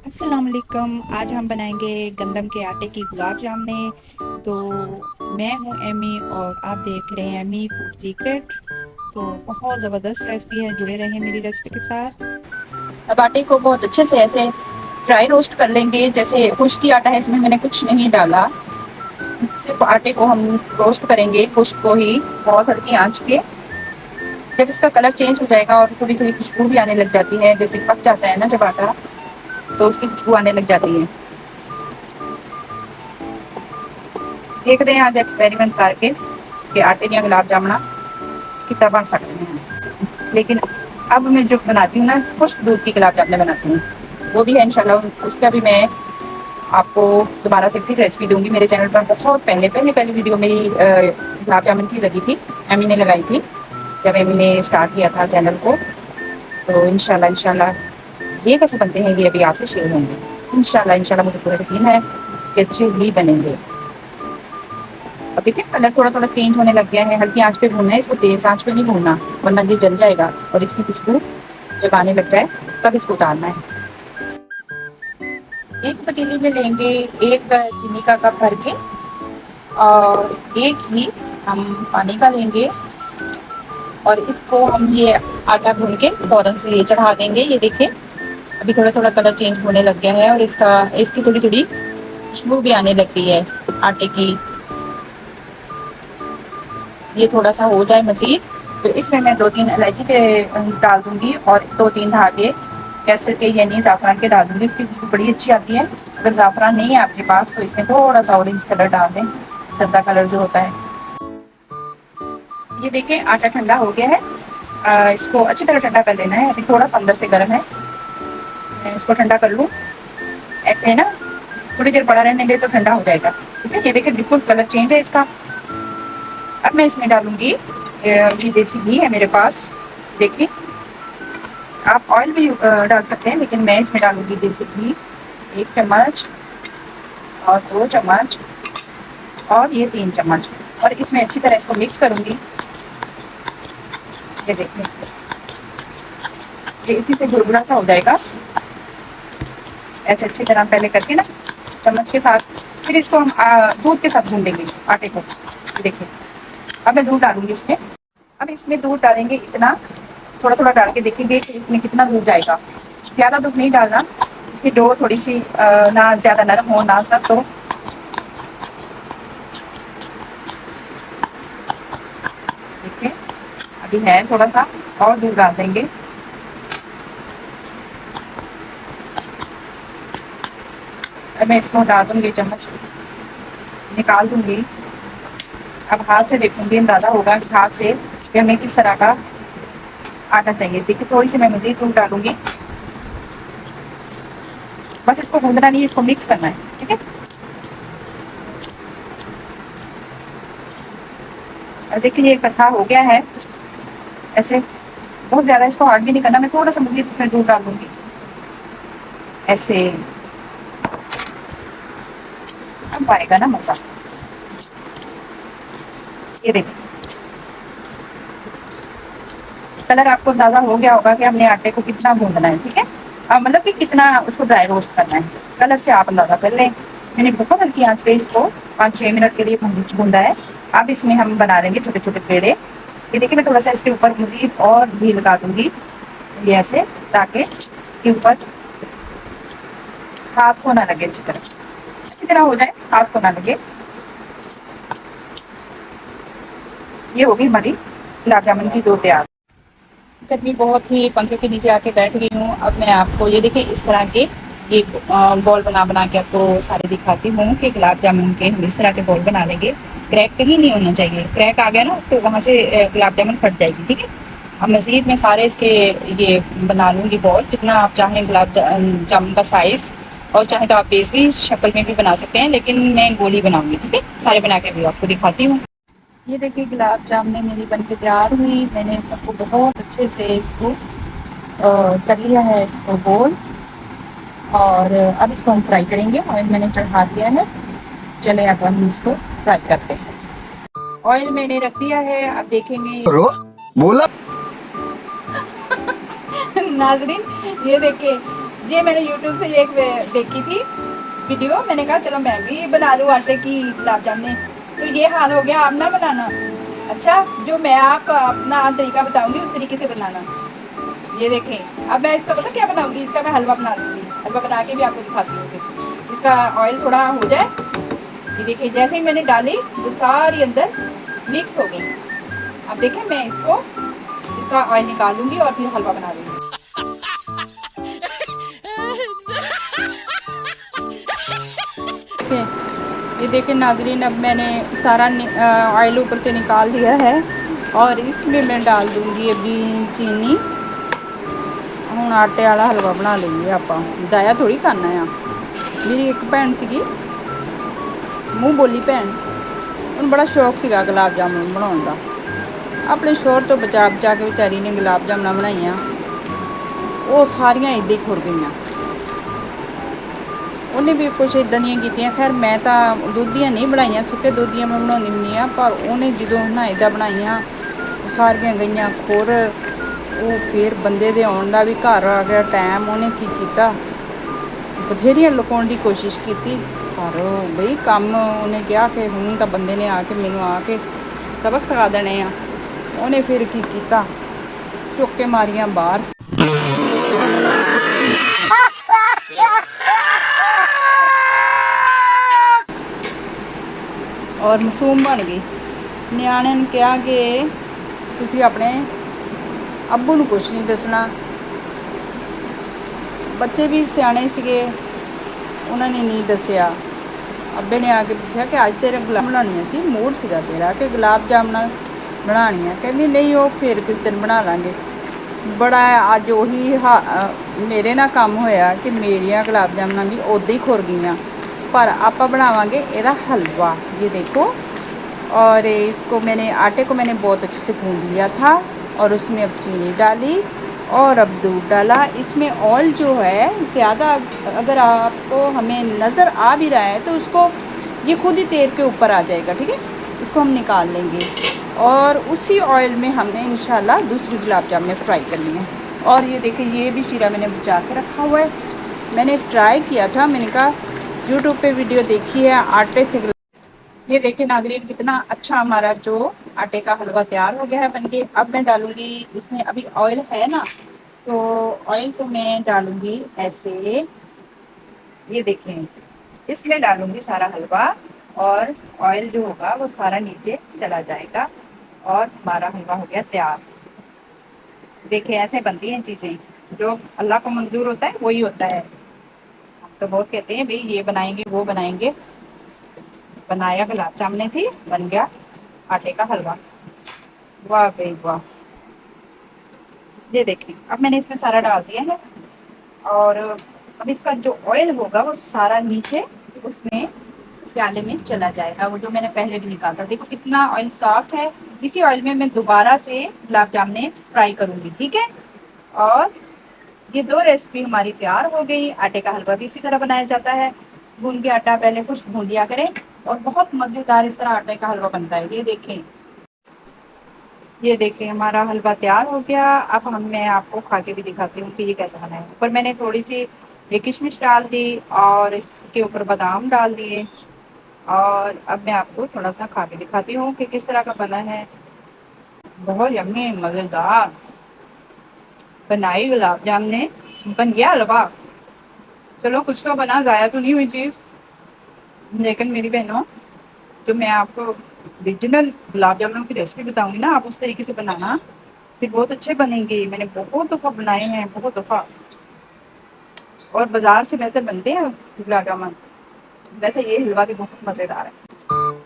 अस्सलाम वालेकुम। आज हम बनाएंगे गंदम के आटे की गुलाब जामुन। तो मैं हूँ एमी और आप देख रहे हैं एमी फूड सीक्रेट। तो बहुत ज़बरदस्त रेसिपी है, जुड़े रहें मेरी रेसिपी के साथ। अब आटे को बहुत अच्छे से ऐसे ड्राई रोस्ट कर लेंगे। जैसे खुश्की आटा है, इसमें मैंने कुछ नहीं डाला, सिर्फ आटे को हम रोस्ट करेंगे, खुश्क को ही, बहुत हल्की आंच पे। जब इसका कलर चेंज हो जाएगा और थोड़ी थोड़ी खुशबू भी आने लग जाती है, जैसे पक जाता है ना जब आटा, तो उसकी खुशबू आने लग जाती है। देखते हैं आज एक्सपेरिमेंट करके कि आटे दी गुलाब जामुना कितना बन सकते हैं। लेकिन अब मैं जो बनाती हूँ ना, खुश्क दूध की गुलाब जामुन बनाती हूँ, वो भी है इंशाल्लाह। उसका भी मैं आपको दोबारा से फिर रेसिपी दूंगी। मेरे चैनल पर बहुत पहले पहले पहले वीडियो मेरी गुलाब जामुन की लगी थी, एमी ने लगाई थी जब एमी ने स्टार्ट किया था चैनल को। तो इंशाल्लाह इंशाल्लाह ये कैसे बनते हैं ये अभी आपसे शेयर होंगे। इंशाल्लाह इंशाल्लाह मुझे पूरा यकीन है कि अच्छे ही बनेंगे। अब देखिए कलर थोड़ा थोड़ा चेंज होने लग गया है। हल्की आंच पे भूनना है इसको, तेज आंच पे नहीं भूनना, वरना ये जल जाएगा। और इसकी खुशबू जब आने लग जाए तब इसको उतारना है। एक पतीली में लेंगे एक चीनी का कप भर के, और एक ही हम पानी का लेंगे, और इसको हम ये आटा भून के फौरन से ये चढ़ा देंगे। ये देखिए अभी थोड़ा थोड़ा कलर चेंज होने लग गया है और इसकी थोड़ी थोड़ी खुशबू भी आने लग गई है आटे की। ये थोड़ा सा हो जाए मजीद, तो इसमें मैं 2-3 इलायची के डाल दूंगी और 2-3 धागे केसर के यानी ज़ाफ़रान के डाल दूंगी। उसकी खुशबू बड़ी अच्छी आती है। अगर ज़ाफ़रान नहीं है आपके पास तो इसमें थोड़ा सा ऑरेंज कलर डाल दें, जर्दा कलर जो होता है। ये देखिए आटा ठंडा हो गया है। इसको अच्छी तरह ठंडा कर लेना है। अभी थोड़ा सा अंदर से गर्म है, मैं इसको ठंडा कर लूँ। ऐसे है ना, थोड़ी देर पड़ा रहने दे तो ठंडा हो जाएगा। ठीक है, ये देखिए बिल्कुल कलर चेंज है इसका। अब मैं इसमें डालूंगी, ये देसी घी है मेरे पास। देखिए आप ऑयल भी डाल सकते हैं, लेकिन मैं इसमें डालूंगी देसी घी। 1 चम्मच और 2 चम्मच और ये 3 चम्मच, और इसमें अच्छी तरह इसको मिक्स करूंगी। ये देखिए ये इसी से भुरभुरा सा हो जाएगा। ऐसे अच्छी तरह पहले करके ना चम्मच के साथ, फिर इसको हम दूध के साथ भून देंगे आटे को। देखिए अब मैं दूध डालूंगी इसमें। अब इसमें दूध डालेंगे इतना, थोड़ा थोड़ा डाल के देखेंगे कि इसमें कितना दूध जाएगा। ज़्यादा दूध नहीं डालना, इसकी डो थोड़ी सी ना ज़्यादा नरम हो ना सख्त हो। देखिए अभी है थोड़ा सा, और दूध डाल देंगे। अब मैं इसको डाल दूंगी, चम्मच निकाल दूंगी। अब हाथ से देखूंगी, अंदाजा होगा कि हाथ से कि हमें किस तरह का आटा चाहिए। देखिए थोड़ी सी मैं मज़ीद दूध डालूंगी। बस इसको गूंदना नहीं, इसको मिक्स करना है। ठीक है, और देखिए ये इकट्ठा हो गया है। ऐसे बहुत ज़्यादा इसको हार्ड भी नहीं करना, मैं थोड़ा सा मज़ीद इसमें दूध डाल दूंगी। ऐसे अब आएगा ना मज़ा। ये देखिए कलर आपको अंदाजा हो गया होगा कि हमने आटे को कितना गूंदना है। ठीक है, मतलब कि कितना उसको ड्राई रोस्ट करना है, कलर से आप अंदाजा कर लें। मैंने बहुत हल्की आंच पे इसको 5-6 मिनट के लिए गूंदा है। अब इसमें हम बना लेंगे छोटे छोटे पेड़े। ये देखिए मैं थोड़ा सा इसके ऊपर मज़ीद और घी लगा दूंगी, ये ऐसे, ताकि के ऊपर हाथ को ना लगे, अच्छी तरह हो जाए, हाथ को ना लगे। ये होगी हमारी गुलाब जामुन की डो तैयार। गर्मी बहुत थी, पंखे के नीचे आके बैठ गई हूँ। अब मैं आपको ये देखिए इस तरह के ये बॉल बना बना के आपको सारे दिखाती हूँ कि गुलाब जामुन के हम इस तरह के बॉल बना लेंगे। क्रैक कहीं नहीं होना चाहिए, क्रैक आ गया ना तो वहाँ से गुलाब जामुन फट जाएगी। ठीक है, अब मज़ीद मैं सारे इसके ये बना लूँगी बॉल, जितना आप चाहें गुलाब जामुन का साइज़, और चाहे तो आप पेस्ट्री शक्ल में भी बना सकते हैं, लेकिन मैं गोली बनाऊँगी। ठीक है, सारे बना के भी आपको दिखाती हूँ। ये देखिए गुलाब जामुन मेरी बनके तैयार हुई। मैंने सबको बहुत अच्छे से इसको कर लिया है, इसको गोल। और अब इसको हम फ्राई करेंगे। ऑयल मैंने चढ़ा दिया है, चले अब हम इसको फ्राई करते हैं। ऑयल मैंने रख दिया है, अब देखेंगे। करो बोला। नाजरीन ये देखिए ये मैंने यूट्यूब से एक देखी थी वीडियो, मैंने कहा चलो मैं भी बना लूँ आटे की गुलाब जामुन। तो ये हाल हो गया, आप ना बनाना। अच्छा, जो मैं आपको अपना तरीका बताऊंगी उस तरीके से बनाना। ये देखें, अब मैं इसका पता क्या बनाऊंगी, इसका मैं हलवा बना लूँगी। हलवा बना के भी आपको दिखाती हूँ फिर। इसका ऑयल थोड़ा हो जाए, ये देखिए जैसे ही मैंने डाली तो सारी अंदर मिक्स हो गई। अब देखें मैं इसको, इसका ऑयल निकाल लूँगी और फिर हलवा बना लूँगी। ये देखिए नाज़रीन, अब मैंने सारा ऑयल ऊपर से निकाल दिया है और इसमें मैं डाल दूँगी अभी चीनी। ਹੁਣ आटे वाला हलवा बना लेंगे आप, ज़ाया थोड़ी करना है। मेरी एक भैन सी मूँह बोली भैन, उन्हें बड़ा शौक सीगा गुलाब जामुन बनाने का। अपने शोर तो बचा बचा के बेचारी ने गुलाब जामुना बनाई, वो सारियां इदा ही खुर गई। उन्हें भी कुछ इदा दी। खैर मैं तो दुध दियाँ नहीं बनाई, सुके दुध दियाँ मैं बनानी हुंदी हाँ, पर उन्हें जो ना इदा बनाई सारियां गई खुर। वो फिर बंदे दे आने का भी घर आ गया टाइम, उन्हें की किया बथेरियां लुकाने की कोशिश की, पर बई काम उन्हें कहा कि हूँ तो बंदे ने आके मैनू आके सबक सिखा देने आ। उन्हें फिर की किया, चुक के मारियां बाहर और मासूम बन गई। नियाणे ने कहा कि तुसी अपने अब्बू नूं कुछ नहीं दसना। बच्चे भी सियाने सीगे, उन्होंने नहीं दसिया। अब्बे ने आके पूछा कि अज तेरे गुलाब बनानियां सी, मूड सीगा तेरा कि गुलाब जामुना बनानियां? कहंदी नहीं, वो फिर किस दिन बना लांगे। बड़ा अज उही मेरे ना काम होया कि मेरिया गुलाब जामुना भी उदा ही खुर गई, पर आप बनावांगे एदा हलवा। ये देखो, और इसको मैंने आटे को मैंने बहुत अच्छे से गूंद लिया था और उसमें अब चीनी डाली और अब दूध डाला। इसमें ऑयल जो है ज़्यादा अगर आपको हमें नज़र आ भी रहा है तो उसको ये खुद ही तेल के ऊपर आ जाएगा, ठीक है। इसको हम निकाल लेंगे और उसी ऑयल में हमने इंशाल्लाह दूसरी गुलाब जामुन फ्राई करनी है। और ये देखिए, ये भी शीरा मैंने बचा के रखा हुआ है। मैंने ट्राई किया था, मैंने कहा यूट्यूब पे वीडियो देखी है आटे से। ये देखिए नाज़रीन, कितना अच्छा हमारा जो आटे का हलवा तैयार हो गया है बनके। अब मैं डालूंगी इसमें, अभी ऑयल है ना, तो ऑयल को मैं डालूंगी ऐसे। ये देखें, इसमें डालूंगी सारा हलवा और ऑयल जो होगा वो सारा नीचे चला जाएगा और हमारा हलवा हो गया तैयार। देखिए ऐसे बनती हैं चीज़ें, जो अल्लाह को मंजूर होता है वही होता है। हम तो बहुत कहते हैं भाई ये बनाएंगे वो बनाएंगे, बनाया गुलाब जामुन थी, बन गया आटे का हलवा। वाह भाई वाह। ये देखें, अब मैंने इसमें सारा डाल दिया है और अब इसका जो ऑयल होगा वो सारा नीचे उसमें प्याले में चला जाएगा, वो जो मैंने पहले भी निकाला था। देखो कितना ऑयल साफ है। इसी ऑयल में मैं दोबारा से गुलाब जामुन फ्राई करूंगी, ठीक है। और ये दो रेसिपी हमारी तैयार हो गई। आटे का हलवा भी इसी तरह बनाया जाता है, भून के आटा पहले कुछ भून लिया करें और बहुत मज़ेदार इस तरह आटे का हलवा बनता है। ये देखें, ये देखें हमारा हलवा तैयार हो गया। अब मैं आपको खा के भी दिखाती हूँ कि ये कैसे बना है। ऊपर मैंने थोड़ी सी ये किशमिश डाल दी और इसके ऊपर बादाम डाल दिए और अब मैं आपको थोड़ा सा खा के दिखाती हूँ कि किस तरह का बना है। बहुत यम्मी मज़ेदार बनाई गुलाब जामुन, बन गया हलवा। चलो कुछ तो बना, ज़ाया तो नहीं हुई चीज़। लेकिन मेरी बहनों, जो मैं आपको ओरिजिनल गुलाब जामुन की रेसिपी बताऊंगी ना, आप उस तरीके से बनाना, फिर बहुत अच्छे बनेंगे। मैंने बहुत दफ़ा बनाए हैं, बहुत दफ़ा, और बाज़ार से बेहतर बनते हैं गुलाब जामुन। वैसे ये हलवा भी बहुत मज़ेदार है।